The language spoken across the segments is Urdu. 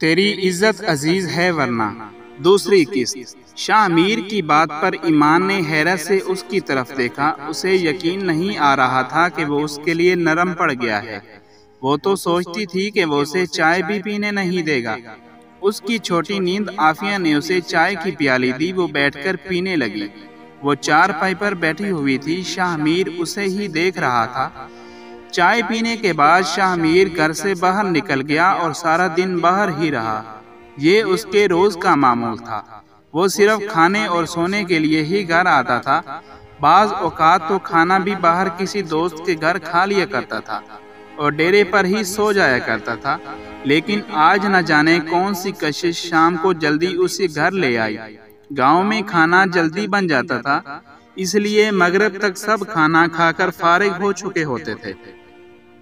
تیری عزت عزیز ہے ورنہ۔ دوسری قسط۔ شاہ میر کی بات پر ایمان نے حیرت سے اس کی طرف دیکھا۔ اسے یقین نہیں آ رہا تھا کہ وہ اس کے لیے نرم پڑ گیا ہے۔ وہ تو سوچتی تھی کہ وہ اسے چائے بھی پینے نہیں دے گا۔ اس کی چھوٹی نیند عافیہ نے اسے چائے کی پیالی دی۔ وہ بیٹھ کر پینے لگی۔ وہ چارپائی پر بیٹھی ہوئی تھی۔ شاہ میر اسے ہی دیکھ رہا تھا۔ چائے پینے کے بعد شاہ میر گھر سے باہر نکل گیا اور سارا دن باہر ہی رہا۔ یہ اس کے روز کا معمول تھا۔ وہ صرف کھانے اور سونے کے لیے ہی گھر آتا تھا۔ بعض اوقات تو کھانا بھی باہر کسی دوست کے گھر کھا لیا کرتا تھا اور ڈیرے پر ہی سو جایا کرتا تھا۔ لیکن آج نہ جانے کون سی کشش شام کو جلدی اسی گھر لے آئی۔ گاؤں میں کھانا جلدی بن جاتا تھا، اس لیے مغرب تک سب کھانا کھا کر فارغ ہو چکے ہوتے تھے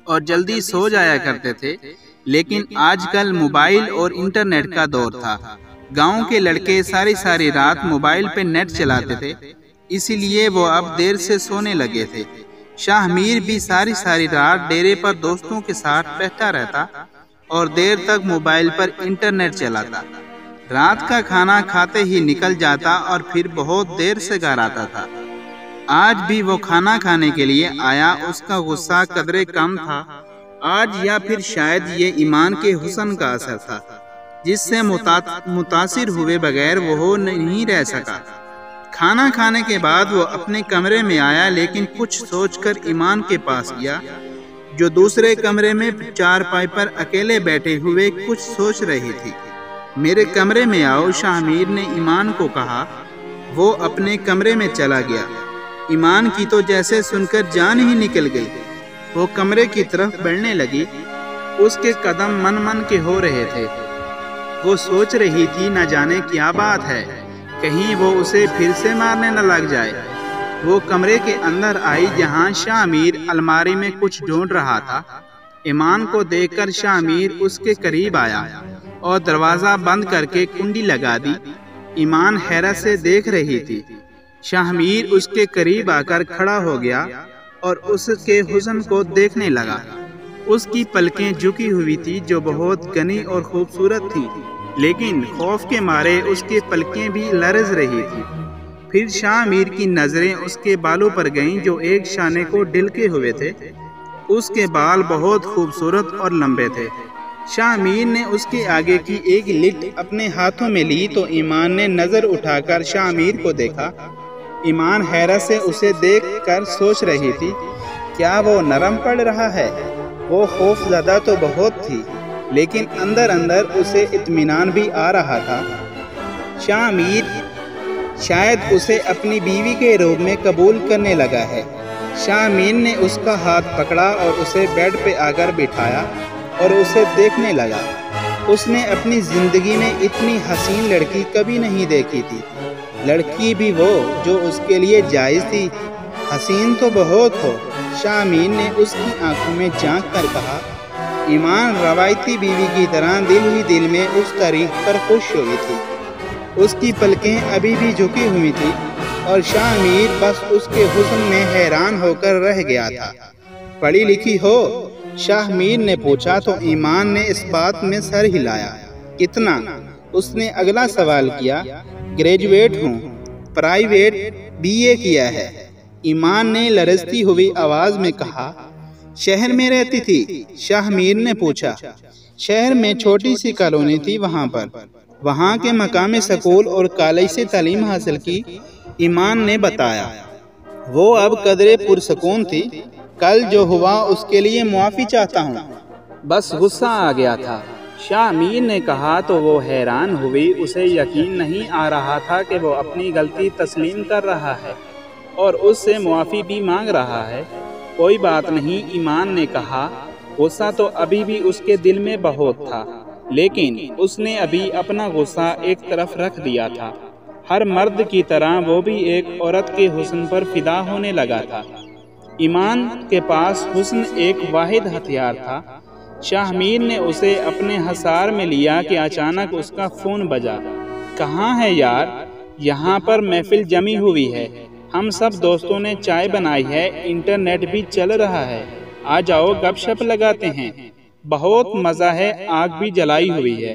اور جلدی سو جایا کرتے تھے۔ لیکن آج کل موبائل اور انٹرنیٹ کا دور تھا۔ گاؤں کے لڑکے ساری رات موبائل پہ نیٹ چلاتے تھے، اسی لیے وہ اب دیر سے سونے لگے تھے۔ شاہ میر بھی ساری رات ڈیرے پر دوستوں کے ساتھ بیٹھا رہتا اور دیر تک موبائل پر انٹرنیٹ چلاتا۔ رات کا کھانا کھاتے ہی نکل جاتا اور پھر بہت دیر سے گھر آتا تھا۔ آج بھی وہ کھانا کھانے کے لیے آیا۔ اس کا غصہ قدرے کم تھا آج، یا پھر شاید یہ ایمان کے حسن کا اثر تھا جس سے متاثر ہوئے بغیر وہ نہیں رہ سکا۔ کھانا کھانے کے بعد وہ اپنے کمرے میں آیا، لیکن کچھ سوچ کر ایمان کے پاس گیا جو دوسرے کمرے میں چارپائی پر اکیلے بیٹھے ہوئے کچھ سوچ رہی تھی۔ میرے کمرے میں آؤ، شاہ میر نے ایمان کو کہا۔ وہ اپنے کمرے میں چلا گیا۔ ایمان کی تو جیسے سن کر جان ہی نکل گئی۔ وہ کمرے کی طرف بڑھنے لگی۔ اس کے قدم من کے ہو رہے تھے۔ وہ سوچ رہی تھی نہ جانے کیا بات ہے، کہیں وہ اسے پھر سے مارنے نہ لگ جائے۔ وہ کمرے کے اندر آئی جہاں شاہ میر الماری میں کچھ ڈھونڈ رہا تھا۔ ایمان کو دیکھ کر شاہ میر اس کے قریب آیا اور دروازہ بند کر کے کنڈی لگا دی۔ ایمان حیرت سے دیکھ رہی تھی۔ شاہ میر اس کے قریب آ کر کھڑا ہو گیا اور اس کے حسن کو دیکھنے لگا۔ اس کی پلکیں جھکی ہوئی تھی جو بہت گھنی اور خوبصورت تھی، لیکن خوف کے مارے اس کی پلکیں بھی لرز رہی تھی۔ پھر شاہ میر کی نظریں اس کے بالوں پر گئیں جو ایک شانے کو ڈھلکے ہوئے تھے۔ اس کے بال بہت خوبصورت اور لمبے تھے۔ شاہ میر نے اس کے آگے کی ایک لٹ اپنے ہاتھوں میں لی تو ایمان نے نظر اٹھا کر شاہ میر کو دیکھا۔ ایمان حیرت سے اسے دیکھ کر سوچ رہی تھی، کیا وہ نرم پڑ رہا ہے؟ وہ خوف زدہ تو بہت تھی، لیکن اندر اسے اطمینان بھی آ رہا تھا۔ شاہ میر شاید اسے اپنی بیوی کے روب میں قبول کرنے لگا ہے۔ شاہ میر نے اس کا ہاتھ پکڑا اور اسے بیڈ پہ آ کر بٹھایا اور اسے دیکھنے لگا۔ اس نے اپنی زندگی میں اتنی حسین لڑکی کبھی نہیں دیکھی تھی، لڑکی بھی وہ جو اس کے لیے جائز تھی۔ حسین تو بہت ہو، شاہ میر نے اس کی آنکھوں میں جھانک کر کہا۔ ایمان روایتی بیوی کی طرح دل ہی دل میں اس تعریف پر خوش ہوئی تھی۔ اس کی پلکیں ابھی بھی جھکی ہوئی تھی اور شاہ میر بس اس کے حسن میں حیران ہو کر رہ گیا تھا۔ پڑھی لکھی ہو؟ شاہ میر نے پوچھا تو ایمان نے اس بات میں سر ہلایا۔ کتنا؟ اس نے اگلا سوال کیا۔ گریجویٹ ہوں، پرائیویٹ BA کیا ہے، ایمان نے لرزتی ہوئی آواز میں کہا۔ شہر میں رہتی تھی؟ شاہ میر نے پوچھا۔ شہر میں چھوٹی سی کالونی تھی، وہاں کے مقامی سکول اور کالج سے تعلیم حاصل کی، ایمان نے بتایا۔ وہ اب قدرے پرسکون تھی۔ کل جو ہوا اس کے لیے معافی چاہتا ہوں، بس غصہ آ گیا تھا، شاہ میر نے کہا تو وہ حیران ہوئی۔ اسے یقین نہیں آ رہا تھا کہ وہ اپنی غلطی تسلیم کر رہا ہے اور اس سے معافی بھی مانگ رہا ہے۔ کوئی بات نہیں، ایمان نے کہا۔ غصہ تو ابھی بھی اس کے دل میں بہت تھا، لیکن اس نے ابھی اپنا غصہ ایک طرف رکھ دیا تھا۔ ہر مرد کی طرح وہ بھی ایک عورت کے حسن پر فدا ہونے لگا تھا۔ ایمان کے پاس حسن ایک واحد ہتھیار تھا۔ شاہ میر نے اسے اپنے حصار میں لیا کہ اچانک اس کا فون بجا۔ کہاں ہے یار؟ یہاں پر محفل جمی ہوئی ہے، ہم سب دوستوں نے چائے بنائی ہے، انٹرنیٹ بھی چل رہا ہے، آ جاؤ گپ شپ لگاتے ہیں، بہت مزہ ہے، آگ بھی جلائی ہوئی ہے۔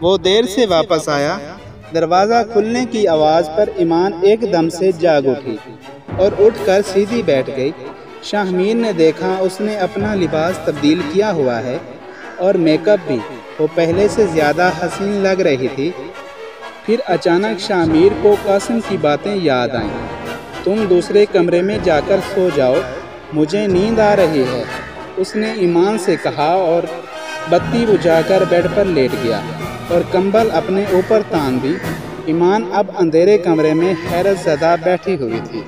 وہ دیر سے واپس آیا۔ دروازہ کھلنے کی آواز پر ایمان ایک دم سے جاگ اٹھی اور اٹھ کر سیدھی بیٹھ گئی۔ شاہ میر نے دیکھا اس نے اپنا لباس تبدیل کیا ہوا ہے اور میک اپ بھی، وہ پہلے سے زیادہ حسین لگ رہی تھی۔ پھر اچانک شاہ میر کو قاسم کی باتیں یاد آئیں۔ تم دوسرے کمرے میں جا کر سو جاؤ، مجھے نیند آ رہی ہے، اس نے ایمان سے کہا اور بتی بجھا کر بیڈ پر لیٹ گیا اور کمبل اپنے اوپر تان دی۔ ایمان اب اندھیرے کمرے میں حیرت زدہ بیٹھی ہوئی تھی۔